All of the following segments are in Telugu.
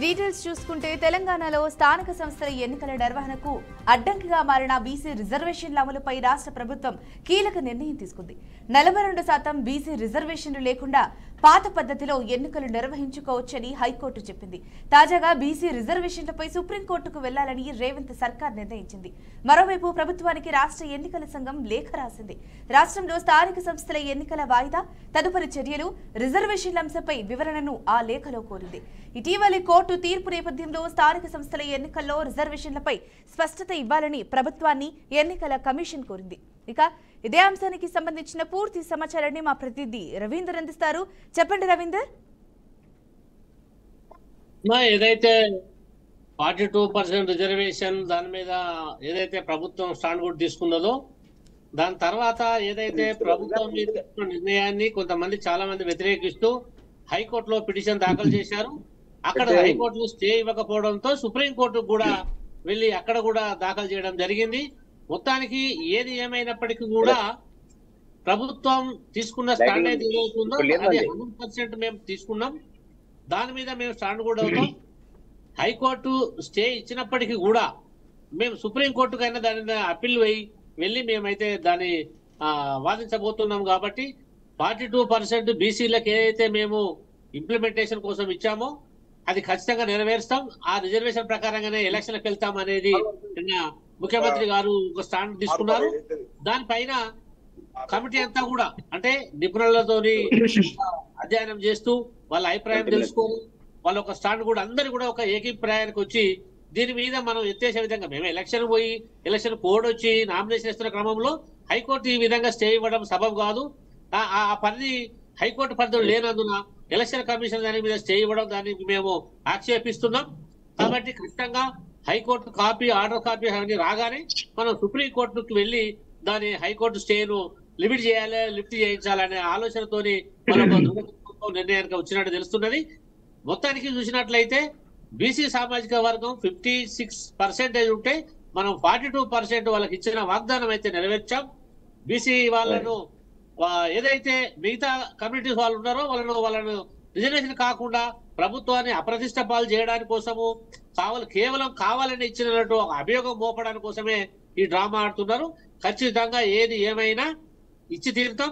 డీటెయిల్స్ చూసుకుంటే తెలంగాణలో స్థానిక సంస్థల ఎన్నికల నిర్వహణకు అడ్డంకిగా మారిన బీసీ రిజర్వేషన్ల అమలుపై రాష్ట్ర ప్రభుత్వం కీలక నిర్ణయం తీసుకుంది. 42% బీసీ రిజర్వేషన్లు లేకుండా పాత పద్ధతిలో ఎన్నికలు నిర్వహించుకోవచ్చని హైకోర్టు చెప్పింది. తాజాగా బీసీ రిజర్వేషన్లపై సుప్రీంకోర్టుకు వెళ్లాలని రేవంత్ సర్కార్ నిర్ణయించింది. మరోవైపు ప్రభుత్వానికి రాష్ట్ర ఎన్నికల సంఘం లేఖ రాసింది. రాష్ట్రంలో స్థానిక సంస్థల ఎన్నికల వాయిదా, తదుపరి చర్యలు, రిజర్వేషన్ల అంశంపై వివరణను ఆ లేఖలో కోరింది. ఇటీవలి కోర్టు తీర్పు నేపథ్యంలో స్థానిక సంస్థల ఎన్నికల్లో రిజర్వేషన్లపై స్పష్టత ఇవ్వాలని ప్రభుత్వాన్ని ఎన్నికల కమిషన్ కోరింది. ఇక ఇదే అంశానికి సంబంధించిన పూర్తి సమాచారాన్ని మా ప్రతినిధి రవీందర్ అందిస్తారు. చెప్పండి రవీందర్. ఏదైతే 42% రిజర్వేషన్ దాని మీద ఏదైతే ప్రభుత్వం స్టాండ్ కూడా తీసుకున్నదో, దాని తర్వాత ఏదైతే ప్రభుత్వం నిర్ణయాన్ని కొంతమంది చాలా మంది వ్యతిరేకిస్తూ హైకోర్టులో పిటిషన్ దాఖలు చేశారు. అక్కడ హైకోర్టులో స్టే ఇవ్వకపోవడంతో సుప్రీంకోర్టు కూడా వెళ్ళి అక్కడ కూడా దాఖలు చేయడం జరిగింది. మొత్తానికి ఏది ఏమైనప్పటికీ కూడా ప్రభుత్వం తీసుకున్న స్టాండ్ అయితే ఏదవుతుందో అది 100% మేము తీసుకున్నాం. దాని మీద మేము స్టాండ్ కూడా అవుతాం. హైకోర్టు స్టే ఇచ్చినప్పటికీ కూడా మేము సుప్రీంకోర్టుకైనా దాని మీద అప్పీల్ వెళ్ళి మేమైతే దాన్ని వాదించబోతున్నాం. కాబట్టి 42% బీసీలకు ఏదైతే మేము ఇంప్లిమెంటేషన్ కోసం ఇచ్చామో అది ఖచ్చితంగా నెరవేరుస్తాం. ఆ రిజర్వేషన్ ప్రకారంగానే ఎలక్షన్లకు వెళ్తాం అనేది నిన్న ముఖ్యమంత్రి గారు ఒక స్టాండ్ తీసుకున్నారు. దానిపైన కమిటీ అంతా కూడా అంటే నిపుణులతోని అధ్యయనం చేస్తూ వాళ్ళ అభిప్రాయం తెలుసుకొని వాళ్ళ ఒక స్టాండ్ కూడా అందరు కూడా ఒక ఏకీప్రాయానికి వచ్చి దీని మీద మనం ఎత్తేసే విధంగా మేము ఎలక్షన్ కోడ్ వచ్చి నామినేషన్ ఇస్తున్న క్రమంలో హైకోర్టు ఈ విధంగా స్టే ఇవ్వడం సబబు కాదు. ఆ పని హైకోర్టు పరిధిలో లేనందున ఎలక్షన్ కమిషన్ దాని మీద స్టే ఇవ్వడం దానికి మేము ఆక్షేపిస్తున్నాం. కాబట్టి ఖచ్చితంగా హైకోర్టు కాపీ, ఆర్డర్ కాపీ అన్ని రాగానే మనం సుప్రీంకోర్టుకు వెళ్ళి దాని హైకోర్టు స్టేను లిఫ్ట్ చేయించాలనే ఆలోచనతోని మనం నిర్ణయానికి వచ్చినట్టు తెలుస్తున్నది. మొత్తానికి చూసినట్లయితే బీసీ సామాజిక వర్గం 56% ఉంటే మనం 42% వాళ్ళకి ఇచ్చిన వాగ్దానం అయితే నెరవేర్చాం. బీసీ వాళ్ళను ఏదైతే మిగతా కమ్యూనిటీస్ వాళ్ళు ఉన్నారో వాళ్ళను రిజర్వేషన్ కాకుండా ప్రభుత్వాన్ని అప్రతిష్ట పాలు చేయడానికి కోసము కేవలం కావాలని ఇచ్చినట్టు అభియోగం మోపడానికి కోసమే ఈ డ్రామా ఆడుతున్నారు. ఖచ్చితంగా ఏది ఏమైనా ఇచ్చి తీరుతాం.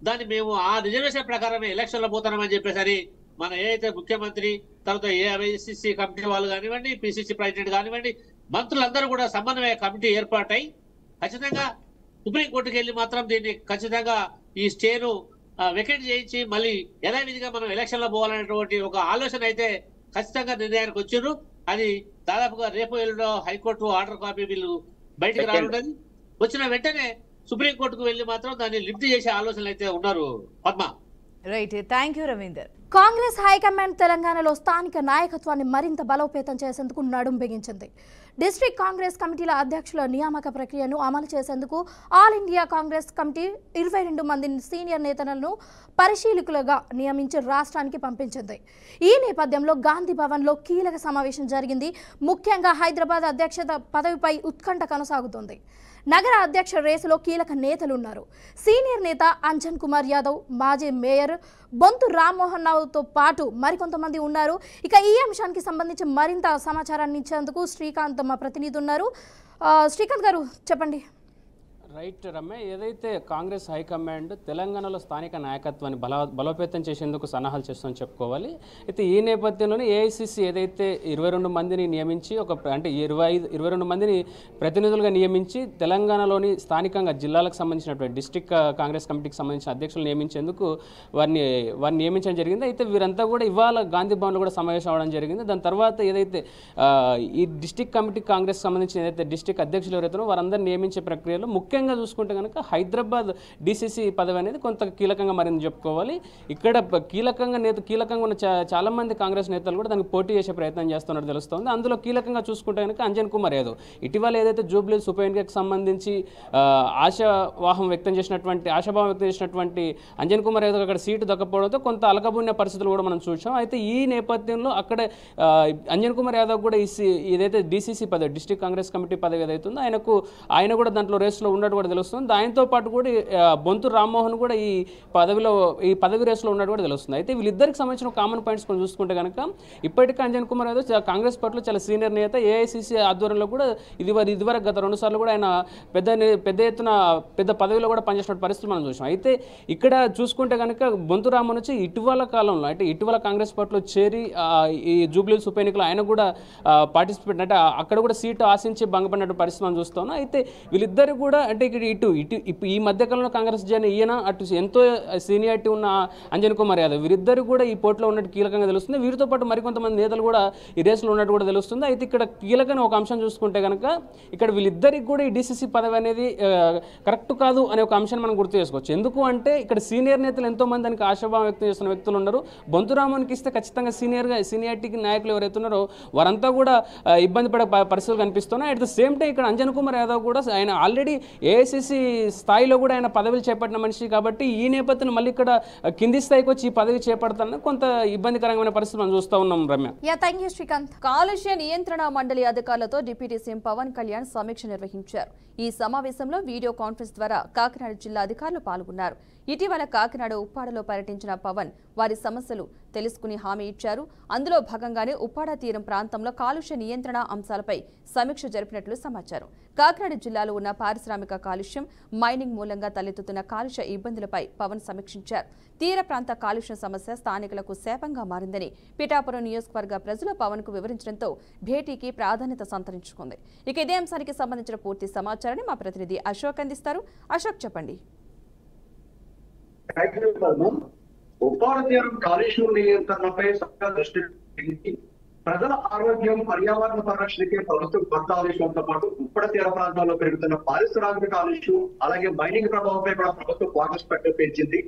దాన్ని మేము ఆ రిజర్వేషన్ ప్రకారమే ఎలక్షన్లో పోతామని చెప్పేసరి మన ఏదైతే ముఖ్యమంత్రి తర్వాత ఏఐసిసి కమిటీ వాళ్ళు కానివ్వండి, పిసిసి ప్రెసిడెంట్ కానివ్వండి, మంత్రులందరూ కూడా సమన్వయ కమిటీ ఏర్పాటై ఖచ్చితంగా సుప్రీంకోర్టుకు వెళ్ళి మాత్రం దీన్ని ఖచ్చితంగా ఈ స్టేను వెకెట్ చేయించి మళ్ళీ యథావిధిగా మనం ఎలక్షన్ లో పోవాలనేటువంటి ఒక ఆలోచన అయితే ఖచ్చితంగా నిర్ణయానికి వచ్చిండ్రు. అది దాదాపుగా రేపు ఎల్లుండో హైకోర్టు ఆర్డర్ కాపీ వీళ్ళు బయటకు రానున్నది. వచ్చిన వెంటనే సుప్రీంకోర్టుకు వెళ్ళి మాత్రం దాన్ని లిఫ్ట్ చేసే ఆలోచనలు అయితే ఉన్నారు. Padma. Right, thank you Ravinder. Congress high command తెలంగాణలో స్థానిక నాయకత్వాన్ని మరింత బలోపేతం చేసేందుకు నడుం బిగించింది. డిస్ట్రిక్ట్ కాంగ్రెస్ కమిటీల అధ్యక్షుల నియామక ప్రక్రియను అమలు చేసేందుకు ఆల్ ఇండియా కాంగ్రెస్ కమిటీ 22 మంది సీనియర్ నేతలను పరిశీలకులుగా నియమించి రాష్ట్రానికి పంపించింది. ఈ నేపథ్యంలో గాంధీ భవన్లో కీలక సమావేశం జరిగింది. ముఖ్యంగా హైదరాబాద్ అధ్యక్షత పదవిపై ఉత్కంఠ కొనసాగుతోంది. నగర అధ్యక్ష రేసులో కీలక నేతలు ఉన్నారు. సీనియర్ నేత అంజన్ కుమార్ యాదవ్, మాజీ మేయర్ బొంతు రామ్మోహన్ రావుతో పాటు మరికొంతమంది ఉన్నారు. ఇక ఈ అంశానికి సంబంధించి మరింత సమాచారాన్ని ఇచ్చేందుకు శ్రీకాంత్ మా ప్రతినిధి ఉన్నారు. శ్రీకాంత్ గారు చెప్పండి. రైట్ రమ్య, ఏదైతే కాంగ్రెస్ హైకమాండ్ తెలంగాణలో స్థానిక నాయకత్వాన్ని బలోపేతం చేసేందుకు సన్నాహాలు చేస్తుందని చెప్పుకోవాలి. అయితే ఈ నేపథ్యంలోనే ఏఐసిసి ఏదైతే 22 మందిని నియమించి అంటే 22 మందిని ప్రతినిధులుగా నియమించి తెలంగాణలోని స్థానికంగా జిల్లాలకు సంబంధించినటువంటి డిస్ట్రిక్ట్ కాంగ్రెస్ కమిటీకి సంబంధించిన అధ్యక్షులు నియమించేందుకు వారిని నియమించడం జరిగింది. అయితే వీరంతా కూడా ఇవాళ గాంధీ భవన్లో కూడా సమావేశం అవడం జరిగింది. దాని తర్వాత ఏదైతే ఈ డిస్ట్రిక్ట్ కమిటీ కాంగ్రెస్ సంబంధించిన ఏదైతే డిస్ట్రిక్ట్ అధ్యక్షులు ఎవరైతే వారందరినీ నియమించే ప్రక్రియలో ముఖ్యంగా చూసుకుంటే కనుక హైదరాబాద్ డిసిసి పదవి అనేది కొంత కీలకంగా మరింత చెప్పుకోవాలి. ఇక్కడ కీలకంగా ఉన్న చాలా మంది కాంగ్రెస్ నేతలు కూడా దానికి పోటీ చేసే ప్రయత్నం చేస్తున్నట్టు తెలుస్తోంది. అందులో కీలకంగా చూసుకుంటే కనుక అంజన్ కుమార్ యాదవ్ ఇటీవల ఏదైతే జూబ్లీహిల్స్ ఉప ఎన్నికకు సంబంధించి ఆశాభావం వ్యక్తం చేసినటువంటి అంజన్ కుమార్ యాదవ్ అక్కడ సీటు దక్కపోవడంతో కొంత అలకబున్న పరిస్థితులు కూడా మనం చూసాం. అయితే ఈ నేపథ్యంలో అక్కడ అంజన్ కుమార్ యాదవ్ కూడా ఏదైతే డిసిసి పదవి డిస్ట్రిక్ట్ కాంగ్రెస్ కమిటీ పదవి ఏదైతుందో ఆయన కూడా దాంట్లో రేస్లో ఉండడం ఉన్నట్టు కూడా తెలుస్తుంది. దానితో పాటు కూడా బొంతు రామ్మోహన్ కూడా ఈ పదవి రేసులో ఉన్నట్టు కూడా తెలుస్తుంది. అయితే వీళ్ళిద్దరికి సంబంధించిన కామన్ పాయింట్స్ కొన్ని చూసుకుంటే కనుక ఇప్పటికీ అంజన్ కుమార్ యాదవ్ కాంగ్రెస్ పార్టీలో చాలా సీనియర్ నేత. ఏఐసిసి ఆధ్వర్యంలో కూడా ఇదివరకు గత 2 సార్లు కూడా ఆయన పెద్ద ఎత్తున పెద్ద పదవిలో కూడా పనిచేసిన పరిస్థితి మనం చూసాం. అయితే ఇక్కడ చూసుకుంటే కనుక బొంతు రామ్మోహన్ వచ్చి ఇటీవల కాలంలో అంటే ఇటీవల కాంగ్రెస్ పార్టీలో చేరి ఈ జూబ్లీహిల్స్ ఉప ఎన్నికలో ఆయన కూడా పార్టిసిపేట్ అంటే అక్కడ కూడా సీటు ఆశించి భంగపడినట్టు పరిస్థితి మనం చూస్తాం. అయితే వీళ్ళిద్దరు కూడా అంటే ఇటు ఈ మధ్యకాలంలో కాంగ్రెస్ జన ఈయన అటు ఎంతో సీనియారిటీ ఉన్న అంజన్ కుమార్ యాదవ్ వీరిద్దరు కూడా ఈ పోటీలో ఉన్నట్టు కీలకంగా తెలుస్తుంది. వీరితో పాటు మరికొంతమంది నేతలు కూడా ఈ రేసులో ఉన్నట్టు కూడా తెలుస్తుంది. అయితే ఇక్కడ కీలకమైన ఒక అంశం చూసుకుంటే కనుక ఇక్కడ వీళ్ళిద్దరికి కూడా ఈ డీసీసీ పదవి అనేది కరెక్ట్ కాదు అనే ఒక అంశాన్ని మనం గుర్తు చేసుకోవచ్చు. ఎందుకు అంటే ఇక్కడ సీనియర్ నేతలు ఎంతో మంది దానికి ఆశాభావం వ్యక్తం చేస్తున్న వ్యక్తులు ఉన్నారు. బొంతు రామ్మోహన్కి ఇస్తే ఖచ్చితంగా సీనియారిటీకి నాయకులు ఎవరైతే ఉన్నారో వారంతా కూడా ఇబ్బంది పడే పరిస్థితులు కనిపిస్తున్నాయి. అట్ ద సేమ్ టైం ఇక్కడ అంజన్ కుమార్ యాదవ్ కూడా ఆయన ఆల్రెడీ ఏఐసిసి స్థాయిలో కూడా ఆయన పదవులు చేపట్టిన మనిషి కాబట్టి ఈ నేపథ్యంలో మళ్ళీ ఇక్కడ కింది స్థాయికి వచ్చి ఈ పదవి చేపడతానని కొంత ఇబ్బందికరమైన పరిస్థితి మనం చూస్తూ ఉన్నాం. రమ్య. థాంక్యూ శ్రీకాంత్. కాలుష్య నియంత్రణ మండలి అధికారులతో డిప్యూటీ సీఎం పవన్ కళ్యాణ్ సమీక్ష నిర్వహించారు. ఈ సమావేశంలో వీడియో కాన్ఫరెన్స్ ద్వారా కాకినాడ జిల్లా అధికారులు పాల్గొన్నారు. ఇటీవల కాకినాడ ఉప్పాడలో పర్యటించిన పవన్ వారి సమస్యలు తెలుసుకుని హామీ ఇచ్చారు. అందులో భాగంగానే ఉప్పాడ తీరం ప్రాంతంలో కాలుష్య నియంత్రణ అంశాలపై సమీక్ష జరిపినట్లు సమాచారం. కాకినాడ జిల్లాలో ఉన్న పారిశ్రామిక కాలుష్యం, మైనింగ్ మూలంగా తలెత్తుతున్న కాలుష్య ఇబ్బందులపై పవన్ సమీక్షించారు. తీర ప్రాంత కాలుష్య సమస్య స్థానికులకు శాపంగా మారిందని పిఠాపురం నియోజకవర్గ ప్రజలు పవన్ కు వివరించడంతో భేటీకి ప్రాధాన్యత సంతరించుకుంది. ఇక ఇదే అంశానికి సంబంధించిన పూర్తి సమాచారాన్ని మా ప్రతినిధి అశోక్ అందిస్తారు. అశోక్, చెప్పండి. ఉప్పాడ తీరం కాలుష్యం నియంత్రణపై సర్కార్ దృష్టి పెట్టింది. ప్రజల ఆరోగ్యం, పర్యావరణ పరిరక్షణకి ప్రభుత్వం కొత్త ఆదేశాలతో పాటు ఉప్పాడ తీర ప్రాంతాల్లో పెరుగుతున్న పారిశ్రామిక కాలుష్యం అలాగే మైనింగ్ ప్రభావంపై కూడా ప్రభుత్వం ఫోకస్ పెంచింది.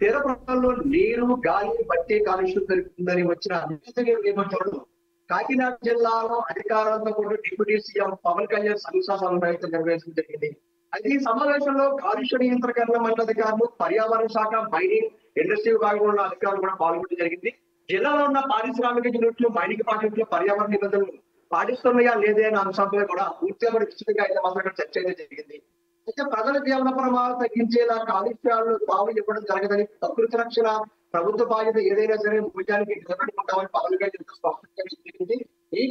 తీర ప్రాంతాల్లో నీరు, గాలి, మట్టి కాలుష్యం పెరుగుతుందని వచ్చిన నేపథ్యంలో కాకినాడ జిల్లాలో అధికారులతో కూడా డిప్యూటీ సీఎం పవన్ కళ్యాణ్ సమీక్షా సమావేశం నిర్వహించడం జరిగింది. అయితే ఈ సమావేశంలో కాలుష్య నియంత్రణ మండలి అధికారులు, పర్యావరణ శాఖ, మైనింగ్ ఇండస్ట్రీ విభాగంలో ఉన్న అధికారులు కూడా పాల్గొనడం జరిగింది. జిల్లాలో ఉన్న పారిశ్రామిక యూనిట్లు, మైనింగ్ ప్రాజెక్టులు పర్యావరణ నిబంధనలు పాటిస్తున్నాయా లేదే అనే అంశంపై కూడా పూర్తిగా విస్తృతంగా అయితే మాత్రం చర్చ అయితే జరిగింది. అయితే ప్రజల జీవన ప్రమాణాలు తగ్గించేలా కాలుష్యాలను తావు ఇవ్వడం జరగదని, ప్రకృతి రక్షణ ప్రభుత్వ బాధ్యత ఏదైనా సరే భూజానికి నిలబెట్టుకుంటామని పవన్ కళ్యాణ్ స్పష్టంగా జరిగింది. ఈ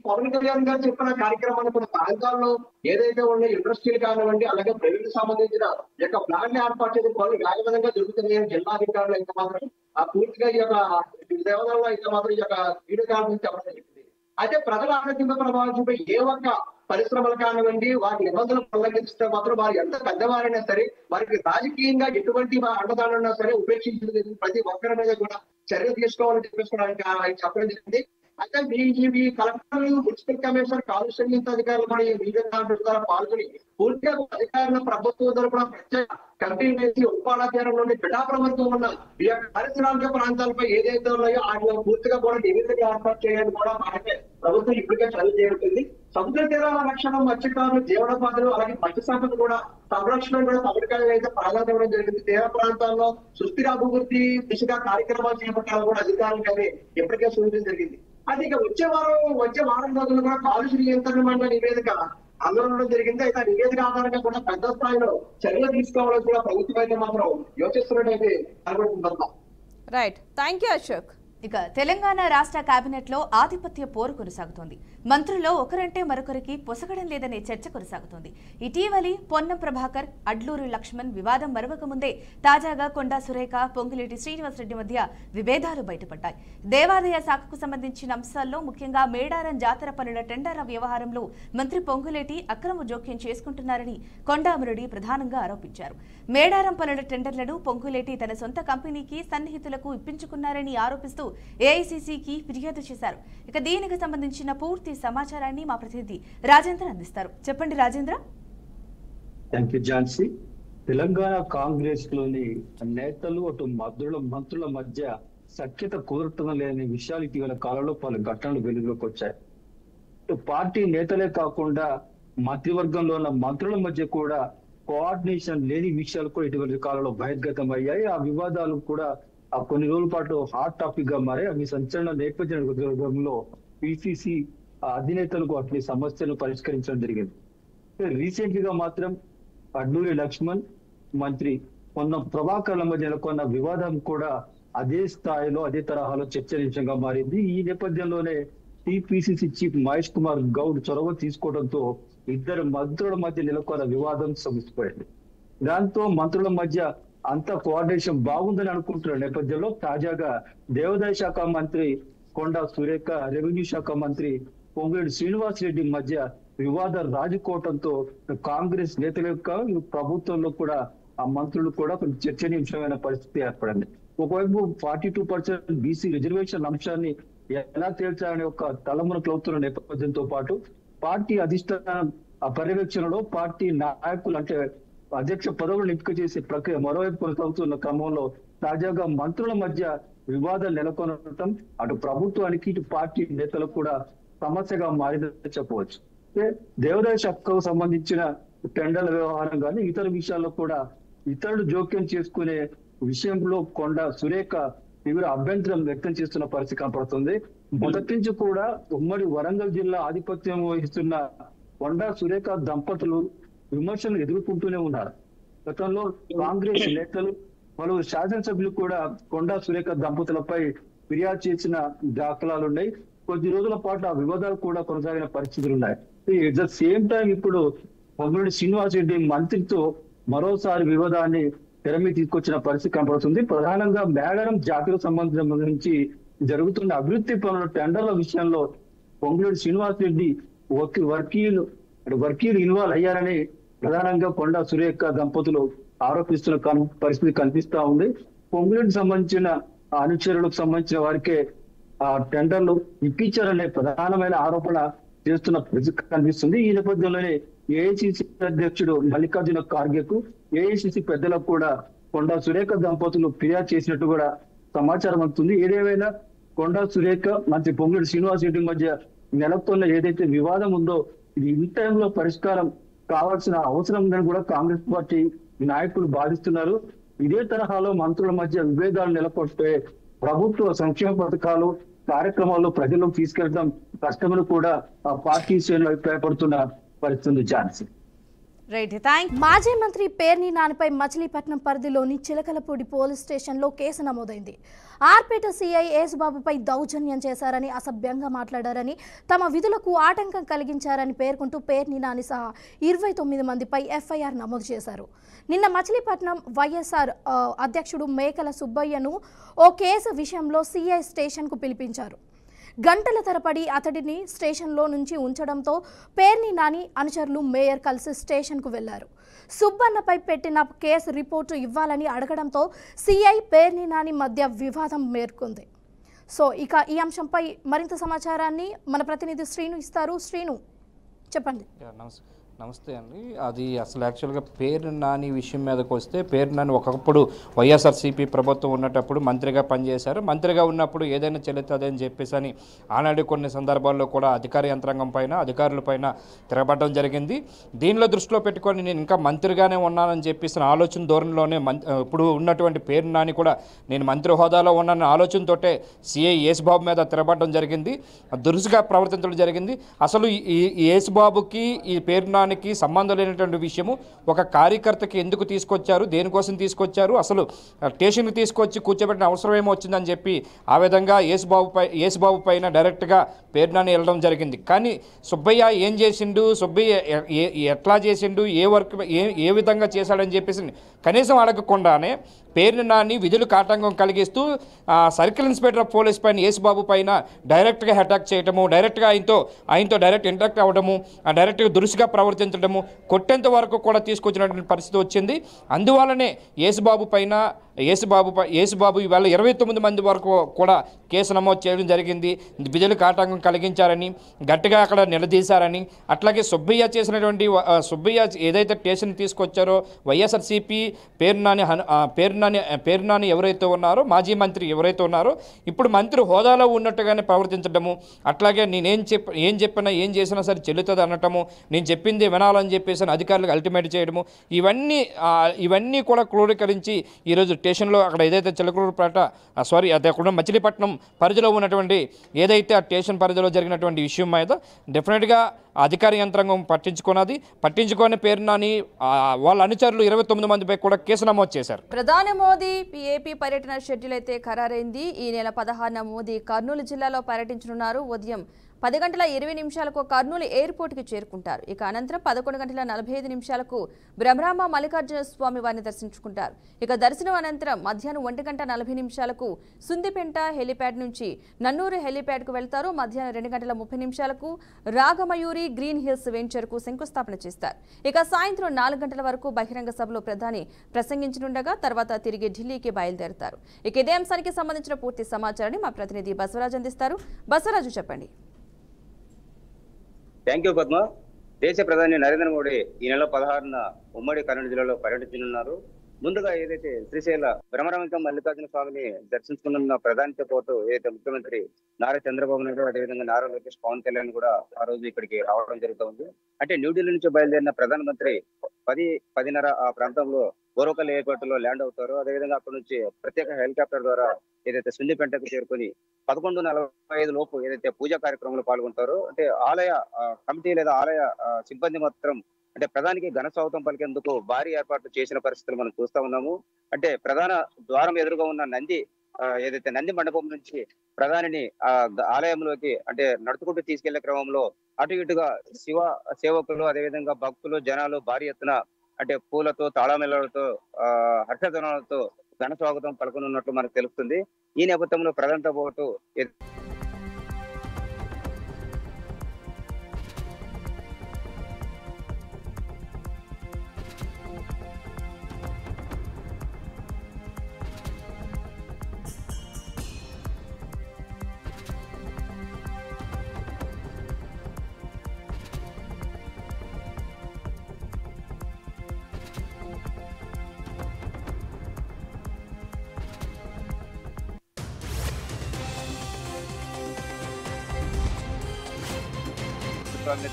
పవన్ కళ్యాణ్ గారు చెప్పిన కార్యక్రమాన్ని కొన్ని ప్రాంతాల్లో ఏదైతే ఉన్న ఇండస్ట్రీలు కానివ్వండి, అలాగే ప్రైవేట్ సంబంధించిన యొక్క ప్లాన్ ఏర్పాటు చేసే పనులు వేగవంతంగా జరుగుతున్నాయని జిల్లా అధికారులు అయితే మాత్రం పూర్తిగా ఈ యొక్క దేవాలయంలో అయితే మాత్రం ఈ యొక్క వీడియో కాన్ఫరెన్స్ చెప్పడం జరిగింది. అయితే ప్రజల ఆరోగ్యంగా ప్రభావితంపై ఏ ఒక్క పరిశ్రమలు కానివ్వండి వాటి నిబంధనలు ఉల్లంఘిస్తే మాత్రం వారు ఎంత పెద్దవారైనా సరే, వారికి రాజకీయంగా ఎటువంటి అండదానన్నా సరే ఉపేక్షించలేదు. ప్రతి ఒక్కరి మీద కూడా చర్య తీసుకోవాలని చెప్పేసుకోవడానికి ఆయన చెప్పడం జరిగింది. అయితే ఈ కలెక్టర్లు, మున్సిపల్ కమిషనర్, కాలుష్య నియంత్రణ అధికారులు కూడా ఈ వీడియో కాన్ఫరెన్స్ ద్వారా పాల్గొని పూర్తిగా అధికారుల ప్రభుత్వం తరపున ప్రత్యేక కమిటీ వేసి ఉప్పాడ తీరం నుండి పిఠాపురం వరకు ఉన్న ఈ యొక్క పారిశ్రామిక ప్రాంతాలపై ఏదైతే ఉన్నాయో వాటిలో పూర్తిగా కూడా నివేదిక ఏర్పాటు చేయాలని కూడా మనకి ప్రభుత్వం ఇప్పటికే చదువు చేరుతుంది. సముద్ర తీరాల రక్షణ, మత్స్యకారులు జీవనోపాధులు అలాగే మత్స్య సంపద కూడా సంరక్షణ కూడా పథకాలు అయితే ప్రాధాన్యత ఇవ్వడం జరిగింది. తీర ప్రాంతాల్లో సుస్థిర అభివృద్ధి దిశగా కార్యక్రమాలు చేపట్టాలని కూడా అధికారులకు అయితే ఇప్పటికే సూచించడం జరిగింది. అది ఇక వచ్చే వారం రోజులు కూడా కాలుష్య నియంత్రణ మండలి నివేదిక అందడం జరిగింది. అయితే ఆ నివేదిక ఆధారంగా కూడా పెద్ద స్థాయిలో చర్యలు తీసుకోవాలని కూడా ప్రభుత్వం అయితే మాత్రం యోచిస్తున్నట్టయితే అనుకుంటున్నాం. Right, thank you Ashok. ఇక తెలంగాణ రాష్ట్ర కేబినెట్ లో ఆధిపత్య పోరు కొనసాగుతోంది. మంత్రుల్లో ఒకరంటే మరొకరికి పొసగడం లేదనే చర్చ కొనసాగుతోంది. ఇటీవలి పొన్నం ప్రభాకర్, అడ్లూరి లక్ష్మణ్ వివాదం మరవక ముందే తాజాగా కొండా సురేఖ, పొంగులేటి శ్రీనివాసరెడ్డి మధ్య విభేదాలు బయటపడ్డాయి. దేవాదాయ శాఖకు సంబంధించిన అంశాల్లో ముఖ్యంగా మేడారం జాతర పనుల టెండర్ల వ్యవహారంలో మంత్రి పొంగులేటి అక్రమ జోక్యం చేసుకుంటున్నారని కొండామురడి ప్రధానంగా ఆరోపించారు. మేడారం పనుల టెండర్లను పొంగులేటి తన సొంత కంపెనీకి సన్నిహితులకు ఇప్పించుకున్నారని ఆరోపిస్తూ ఏఐసీసీకి ఫిర్యాదు చేశారు. ఇక దీనికి సంబంధించిన పూర్తి సమాచారాన్ని మా ప్రతినిధి రాజేంద్ర అందిస్తారు. చెప్పండి రాజేంద్ర. Thank you Jhansi. తెలంగాణ కాంగ్రెస్ లోని నేతలు అటు మంత్రుల మధ్య సఖ్యత కుదరటం లేని విషయాలు ఇటీవల కాలంలో పలు ఘటనలు వెలుగులోకి వచ్చాయి. పార్టీ నేతలే కాకుండా మంత్రివర్గంలో ఉన్న మంత్రుల మధ్య కూడా కోఆర్డినేషన్ లేని విషయాలు కూడా ఇటీవల కాలంలో బహిర్గతం అయ్యాయి. ఆ వివాదాలు కూడా కొన్ని రోజుల పాటు హాట్ టాపిక్ గా మారాయి. అవి సంచలన నేపథ్యంలో పిసిసి అధినేతలకు అట్లే సమస్యలు పరిష్కరించడం జరిగింది. రీసెంట్ గా మాత్రం అడ్లూరి లక్ష్మణ్ మంత్రి మొన్న ప్రభాకర్ల మధ్య నెలకొన్న వివాదం కూడా అదే స్థాయిలో అదే తరహాలో చర్చనీయాంశంగా మారింది. ఈ నేపథ్యంలోనే టీపీసీసీ చీఫ్ మహేష్ కుమార్ గౌడ్ చొరవ తీసుకోవడంతో ఇద్దరు మంత్రుల మధ్య నెలకొన్న వివాదం సమసిపోయింది. దాంతో మంత్రుల మధ్య అంత కోఆర్డినేషన్ బాగుందని అనుకుంటున్న నేపథ్యంలో తాజాగా దేవాదాయ శాఖ మంత్రి కొండా సురేఖ, రెవెన్యూ శాఖ మంత్రి పొంగులేటి శ్రీనివాస్ రెడ్డి మధ్య వివాదం రాజుకోవడంతో కాంగ్రెస్ నేతల యొక్క ప్రభుత్వంలో కూడా ఆ మంత్రులు కూడా కొంచెం చర్చనీయాంశమైన పరిస్థితి ఏర్పడింది. ఒకవైపు 42% బీసీ రిజర్వేషన్ అంశాన్ని ఎలా తేల్చాలనే ఒక తలమునకలవుతున్న నేపథ్యంతో పాటు పార్టీ అధిష్టానం ఆ పర్యవేక్షణలో పార్టీ నాయకులు అంటే అధ్యక్ష పదవులను ఎంపిక చేసే ప్రక్రియ మరోవైపు కొనసాగుతున్న క్రమంలో తాజాగా మంత్రుల మధ్య వివాదాలు నెలకొనడం అటు ప్రభుత్వానికి ఇటు పార్టీ నేతలకు కూడా సమస్యగా మారిందని చెప్పవచ్చు. దేవాదాయ శాఖకు సంబంధించిన టెండర్ల వ్యవహారం కానీ ఇతర విషయాల్లో కూడా ఇతరులు జోక్యం చేసుకునే విషయంలో కొండా సురేఖ తీవ్ర అభ్యంతరం వ్యక్తం చేస్తున్న పరిస్థితి కనపడుతుంది. మొదటి నుంచి కూడా ఉమ్మడి వరంగల్ జిల్లా ఆధిపత్యం వహిస్తున్న కొండా సురేఖ దంపతులు విమర్శలు ఎదుర్కొంటూనే ఉన్నారు. గతంలో కాంగ్రెస్ నేతలు పలువురు శాసనసభ్యులు కూడా కొండా సురేఖ దంపతులపై ఫిర్యాదు చేసిన దాఖలాలు ఉన్నాయి. కొద్ది రోజుల పాటు ఆ వివాదాలు కూడా కొనసాగిన పరిస్థితులు ఉన్నాయి. ఎట్ ద సేమ్ టైం ఇప్పుడు పొంగులేటి శ్రీనివాస్ రెడ్డి మంత్రితో మరోసారి వివాదాన్ని తెర మీద తీసుకొచ్చిన పరిస్థితి కనపడుతుంది. ప్రధానంగా మేడారం జాతరకు సంబంధించి జరుగుతున్న అభివృద్ధి పనుల టెండర్ల విషయంలో పొంగులేటి శ్రీనివాస్ రెడ్డి వర్కీలు ఇన్వాల్వ్ అయ్యారని ప్రధానంగా కొండా సురేఖ దంపతులు ఆరోపిస్తున్న పరిస్థితి కనిపిస్తా ఉంది. పొంగులేటికి సంబంధించిన అనుచరులకు సంబంధించిన వారికే ఆ టెండర్లు ఇప్పించారనే ప్రధానమైన ఆరోపణ చేస్తున్న పరిస్థితి కనిపిస్తుంది. ఈ నేపథ్యంలోనే ఏఐసిసి అధ్యక్షుడు మల్లికార్జున ఖార్గేకు ఏఐసిసి పెద్దలకు కూడా కొండా సురేఖ దంపతులు ఫిర్యాదు చేసినట్టు కూడా సమాచారం అందుతుంది. ఏదేమైనా కొండా సురేఖ మంత్రి పొంగులేటి శ్రీనివాస్ రెడ్డి మధ్య నెలకొన్న ఏదైతే వివాదం ఉందో ఇది ఇన్ టైంలో పరిష్కారం కావాల్సిన అవసరం ఉందని కూడా కాంగ్రెస్ పార్టీ నాయకులు భావిస్తున్నారు. ఇదే తరహాలో మంత్రుల మధ్య విభేదాలు నెలకొంటే ప్రభుత్వ సంక్షేమ పథకాలు కార్యక్రమాల్లో ప్రజలకు తీసుకెళ్లడం కష్టమని కూడా ఆ పార్టీ శ్రేణులు అభిప్రాయపడుతున్న పరిస్థితి ఝాన్సీ. మాజీ మంత్రి పేర్ని నానిపై మచిలీపట్నం పరిధిలోని చిలకలపూడి పోలీస్ స్టేషన్లో కేసు నమోదైంది. ఆర్పేట సీఐ యేసుబాబుపై దౌర్జన్యం చేశారని, అసభ్యంగా మాట్లాడారని, తమ విధులకు ఆటంకం కలిగించారని పేర్కొంటూ పేర్ని నాని సహా 29 మందిపై ఎఫ్ఐఆర్ నమోదు చేశారు. నిన్న మచిలీపట్నం వైఎస్ఆర్ అధ్యక్షుడు మేకల సుబ్బయ్యను ఓ కేసు విషయంలో సీఐ స్టేషన్కు పిలిపించారు. గంటల తరబడి అతడిని స్టేషన్లో నుంచి ఉంచడంతో పేర్ని నాని అనుచరులు మేయర్ కలిసి స్టేషన్కు వెళ్లారు. సుబ్బన్నపై పెట్టిన కేసు రిపోర్టు ఇవ్వాలని అడగడంతో సీఐ పేర్ని నాని మధ్య వివాదం మేర్కొంది. సో ఇక ఈ అంశంపై మరింత సమాచారాన్ని మన ప్రతినిధి శ్రీను ఇస్తారు. శ్రీను చెప్పండి. నమస్తే అండి. అది అసలు యాక్చువల్గా పేరు నాని విషయం మీదకి వస్తే పేరు నాని ఒకప్పుడు వైఎస్ఆర్సీపీ ప్రభుత్వం ఉన్నప్పుడు మంత్రిగా పనిచేశారు. మంత్రిగా ఉన్నప్పుడు ఏదైనా చెల్లుతుంది అని చెప్పేసి అని ఆనాడు కొన్ని సందర్భాల్లో కూడా అధికార యంత్రాంగం పైన అధికారుల పైన తిరగబడడం జరిగింది. దీనిలో దృష్టిలో పెట్టుకొని నేను ఇంకా మంత్రిగానే ఉన్నానని చెప్పేసి ఆలోచన ధోరణిలోనే ఇప్పుడు ఉన్నటువంటి పేరు నాని కూడా నేను మంత్రి హోదాలో ఉన్నానని ఆలోచనతోటే సిఐ యేసుబాబు మీద తిరగబడడం జరిగింది. దురుసుగా ప్రవర్తించడం జరిగింది. అసలు ఈ యేసుబాబుకి ఈ పేరు సంబంధం లేనటువంటి విషయము ఒక కార్యకర్తకి ఎందుకు తీసుకొచ్చారు, దేనికోసం తీసుకొచ్చారు, అసలు స్టేషన్కి తీసుకొచ్చి కూర్చోబెట్టిన అవసరం ఏమో వచ్చిందని చెప్పి ఆ విధంగా యేసుబాబు పైన డైరెక్ట్గా పేర్నాని వెళ్ళడం జరిగింది. కానీ సుబ్బయ్య ఏం చేసిండు, సుబ్బయ్య ఎట్లా చేసిండు, ఏ విధంగా చేశాడని చెప్పేసి కనీసం అడగకుండానే పేరుని నాని విధులకు ఆటంకం కలిగిస్తూ సర్కిల్ ఇన్స్పెక్టర్ ఆఫ్ పోలీస్ పైన యేసుబాబు పైన డైరెక్ట్గా అటాక్ చేయటము, డైరెక్ట్గా ఆయనతో డైరెక్ట్ ఇంటరాక్ట్ అవ్వడము, డైరెక్ట్గా దురుసుగా ప్రవర్తించడము, కొట్టేంత వరకు కూడా తీసుకొచ్చినటువంటి పరిస్థితి వచ్చింది. అందువల్లనే యేసుబాబు ఇవాళ 29 మంది వరకు కూడా కేసు నమోదు చేయడం జరిగింది. విధులకు ఆటంకం కలిగించారని గట్టిగా అక్కడ నిలదీశారని, అట్లాగే సుబ్బయ్య ఏదైతే స్టేషన్ తీసుకొచ్చారో వైఎస్ఆర్సీపీ పేరు నాని ఎవరైతే ఉన్నారో మాజీ మంత్రి ఎవరైతే ఉన్నారో ఇప్పుడు మంత్రి హోదాలో ఉన్నట్టుగానే ప్రవర్తించడము, అట్లాగే ఏం చెప్పినా ఏం చేసినా సరే చెల్లుతుంది అనటము, నేను చెప్పింది వినాలని చెప్పేసి అధికారులకు అల్టిమేట్ చేయడము, ఇవన్నీ కూడా క్రోడీకరించి ఈరోజు స్టేషన్లో అక్కడ ఏదైతే చిలకలూరుపేట అది అక్కడ మచిలీపట్నం పరిధిలో ఉన్నటువంటి ఏదైతే ఆ స్టేషన్ పరిధిలో జరిగినటువంటి విషయం మీద డెఫినెట్గా అధికార యంత్రాంగం పట్టించుకొని పేరు నాని వాళ్ళ అనుచరులు 29 మందిపై కూడా కేసు నమోదు చేశారు. ప్రధాని మోదీ ఏపీ పర్యటన షెడ్యూల్ అయితే ఖరారైంది. ఈ నెల 16న మోదీ కర్నూలు జిల్లాలో పర్యటించనున్నారు. ఉదయం 10 గంటల 20 నిమిషాలకు కర్నూలు ఎయిర్పోర్ట్కి చేరుకుంటారు. ఇక అనంతరం 11 గంటల 45 నిమిషాలకు బ్రహ్మరాంబ మల్లికార్జున స్వామి వారిని దర్శించుకుంటారు. ఇక దర్శనం అనంతరం మధ్యాహ్నం 1 గంట 40 నిమిషాలకు సుందిపెంట హెలిప్యాడ్ నుంచి నన్నూరు హెలిప్యాడ్కు వెళ్తారు. మధ్యాహ్నం 2 గంటల 30 నిమిషాలకు రాగమయూరి గ్రీన్ హిల్స్ వెంచర్కు శంకుస్థాపన చేస్తారు. ఇక సాయంత్రం 4 గంటల వరకు బహిరంగ సభలో ప్రధాని ప్రసంగించనుండగా తర్వాత తిరిగి ఢిల్లీకి బయలుదేరుతారు. ఇక ఇదే అంశానికి సంబంధించిన పూర్తి సమాచారాన్ని మా ప్రతినిధి బసవరాజు అందిస్తారు. బసవరాజు చెప్పండి. Thank you Padma. దేశ ప్రధాని నరేంద్ర మోడీ ఈ నెల 16న ఉమ్మడి కర్నూలు జిల్లాలో పర్యటించనున్నారు. ముందుగా ఏదైతే శ్రీశైల బ్రహ్మరాంబ మల్లికార్జున స్వామిని దర్శించుకున్న ప్రధానితో పాటు ఏదైతే ముఖ్యమంత్రి నారా చంద్రబాబు నాయుడు అదేవిధంగా నారా లోకేష్ పవన్ కళ్యాణ్ కూడా ఆ రోజు ఇక్కడికి రావడం జరుగుతుంది. అంటే న్యూఢిల్లీ నుంచి బయలుదేరిన ప్రధానమంత్రి 10:30 ఆ ప్రాంతంలో ఓరవకల్ ఎయిర్పోర్ట్ లో ల్యాండ్ అవుతారు. అదేవిధంగా అక్కడ నుంచి ప్రత్యేక హెలికాప్టర్ ద్వారా ఏదైతే సుందిపెంటకు చేరుకొని 11:45 లోపు ఏదైతే పూజా కార్యక్రమంలో పాల్గొంటారో అంటే ఆలయ కమిటీ లేదా ఆలయ సిబ్బంది మాత్రం అంటే ప్రధానికి ఘన స్వాగతం పలికేందుకు భారీ ఏర్పాట్లు చేసిన పరిస్థితులు మనం చూస్తా ఉన్నాము. అంటే ప్రధాన ద్వారం ఎదురుగా ఉన్న ఏదైతే నంది మండపం నుంచి ప్రధానిని ఆలయంలోకి అంటే నడుచుకుంటూ తీసుకెళ్లే క్రమంలో అటు ఇటుగా శివ సేవకులు అదేవిధంగా భక్తులు జనాలు భారీ ఎత్తున అంటే పూలతో తాళమేళాలతో హర్షధ్వనాలతో ఘన స్వాగతం పలకనున్నట్లు మనకు తెలుస్తుంది. ఈ నేపథ్యంలో ప్రధానితో పాటు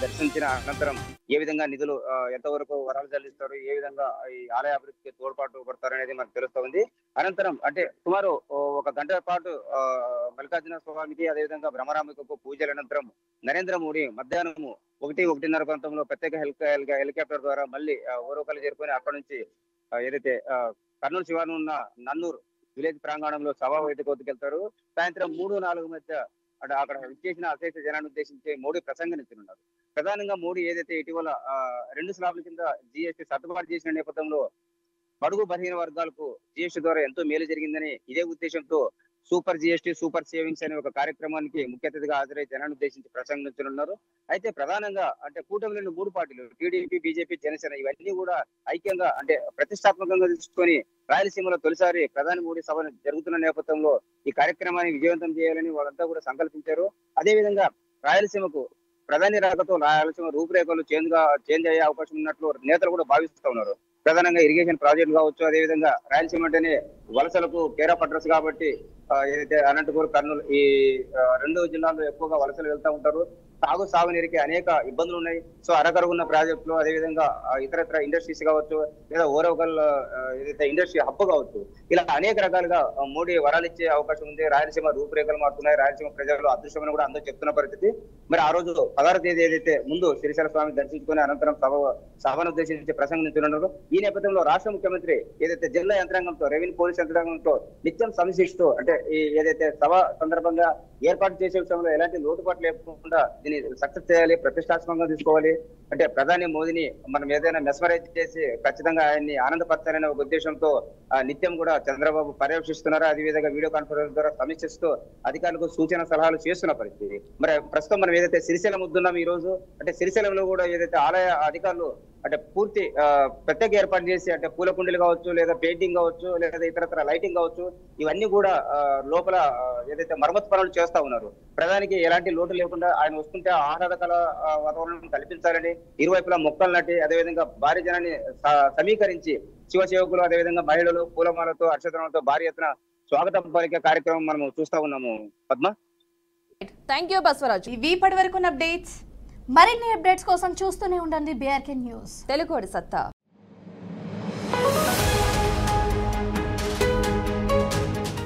దర్శించిన అనంతరం ఏ విధంగా నిధులు ఎంతవరకు వరాలు చెల్లిస్తారు, ఏ విధంగా ఈ ఆలయ అభివృద్ధికి తోడ్పాటు పడతారు అనేది మనకు తెలుస్తుంది. అనంతరం అంటే సుమారు 1 గంట పాటు మల్లికార్జున స్వామికి అదేవిధంగా బ్రహ్మరాంబకు పూజల అనంతరం నరేంద్ర మోడీ మధ్యాహ్నం 1:30 ప్రాంతంలో ప్రత్యేక హెలికాప్టర్ ద్వారా మళ్ళీ ఓరవకల్ చేరుకొని అక్కడ నుంచి ఏదైతే కర్నూలు శివారు ఉన్న నన్నూరు విలేజ్ ప్రాంగణంలో సభా వేదికకు వెళ్తారు. సాయంత్రం 3-4 మధ్య అక్కడ విచ్చేసిన అశేష జనాన్ని ఉద్దేశించి మోడీ ప్రసంగించనున్నారు. ప్రధానంగా మోడీ ఏదైతే ఇటీవల 2 స్లాబ్ల కింద జీఎస్టీ సర్దుబాటు చేసిన నేపథ్యంలో బడుగు బలహీన వర్గాలకు జీఎస్టీ ద్వారా ఎంతో మేలు జరిగిందని ఇదే ఉద్దేశంతో సూపర్ జీఎస్టీ సూపర్ సేవింగ్స్ అనే ఒక కార్యక్రమానికి ముఖ్య అతిథిగా హాజరై జనాన్ని ఉద్దేశించి ప్రసంగించనున్నారు. అయితే ప్రధానంగా అంటే కూటమిలోని 3 పార్టీలు టీడీపీ, బీజేపీ, జనసేన ఇవన్నీ కూడా ఐక్యంగా అంటే ప్రతిష్టాత్మకంగా తీసుకొని రాయలసీమలో తొలిసారి ప్రధాని మోడీ సభ జరుగుతున్న నేపథ్యంలో ఈ కార్యక్రమాన్ని విజయవంతం చేయాలని వాళ్ళంతా కూడా సంకల్పించారు. అదేవిధంగా రాయలసీమకు ప్రధాని రాకతో రాయలసీమ రూపురేఖలు చేంజ్ అయ్యే అవకాశం ఉన్నట్లు నేతలు కూడా భావిస్తూ ఉన్నారు. ప్రధానంగా ఇరిగేషన్ ప్రాజెక్టులు కావచ్చు, అదేవిధంగా రాయలసీమ అంటేనే వలసలకు కేర్ ఆఫ్ అడ్రస్ కాబట్టి ఏదైతే అనంతపూర్, కర్నూలు ఈ 2 జిల్లాల్లో ఎక్కువగా వలసలు వెళ్తూ ఉంటారు. సాగునీరికి అనేక ఇబ్బందులు ఉన్నాయి. సో అరకరుగున్న ప్రాజెక్టులు అదేవిధంగా ఇతరత్ర ఇండస్ట్రీస్ కావచ్చు లేదా ఓరవకల్ ఏదైతే ఇండస్ట్రీ హబ్ కావచ్చు ఇలా అనేక రకాలుగా మోడీ వరాలు ఇచ్చే అవకాశం ఉంది. రాయలసీమ రూపురేఖలు మారుతున్నాయి. రాయలసీమ ప్రజలు అదృశ్యమని కూడా అందరూ చెప్తున్న పరిస్థితి. మరి ఆ రోజు 16వ తేదీ ఏదైతే ముందు శ్రీశైల స్వామిని దర్శించుకుని అనంతరం సభను ఉద్దేశించి ప్రసంగించనున్నారు. ఈ నేపథ్యంలో రాష్ట్ర ముఖ్యమంత్రి ఏదైతే జిల్లా యంత్రాంగంతో రెవెన్యూ పోలీస్ యంత్రాంగంతో నిత్యం సమీక్షిస్తూ అంటే ఏదైతే సభ సందర్భంగా ఏర్పాటు చేసే విషయంలో ఎలాంటి లోటుపాట్లు లేకుండా దీన్ని సక్సెస్ చేయాలి, ప్రతిష్టాత్మకంగా తీసుకోవాలి. అంటే ప్రధాని మోదీని మనం ఏదైనా మెస్మరైజ్ చేసి ఖచ్చితంగా ఆయన్ని ఆనందపరచాలనే ఒక ఉద్దేశంతో నిత్యం కూడా చంద్రబాబు పర్యవేక్షిస్తున్నారు. అదేవిధంగా వీడియో కాన్ఫరెన్స్ ద్వారా సమీక్షిస్తూ అధికారులకు సూచన సలహాలు చేస్తున్న పరిస్థితి. మరి ప్రస్తుతం మనం ఏదైతే శ్రీశైలం వద్దున్నాం ఈ రోజు అంటే శ్రీశైలంలో కూడా ఏదైతే ఆలయ అధికారులు అంటే పూర్తి ప్రత్యేక ఏర్పాటు చేసి అంటే పూల కుండీలు కావచ్చు లేదా పెయింటింగ్ కావచ్చు లేదా ఇతరత్ర లైటింగ్ కావచ్చు ఇవన్నీ కూడా లోపల ఏదైతే మరమ్మతు పనులు చేస్తా ఉన్నారు. ప్రధానికి ఎలాంటి లోటు లేకుండా ఆయన వస్తుంటే ఆహ్లాదకర వాతావరణం కల్పించాలని ఇరువైపులా మొక్కలు నాటి అదేవిధంగా భారీ జనాన్ని సమీకరించి శివసేవకులు అదేవిధంగా మహిళలు పూలమాలతో హర్షధ్వనాలతో భారీ ఎత్తున స్వాగతం పలికే కార్యక్రమం మనం చూస్తా ఉన్నాము. Padma, thank you Basavaraju. ఇప్పటి వరకు అప్డేట్స్. మరిన్ని అప్డేట్స్ కోసం చూస్తూనే ఉండండి BRK న్యూస్. తెలుగు సత్తా.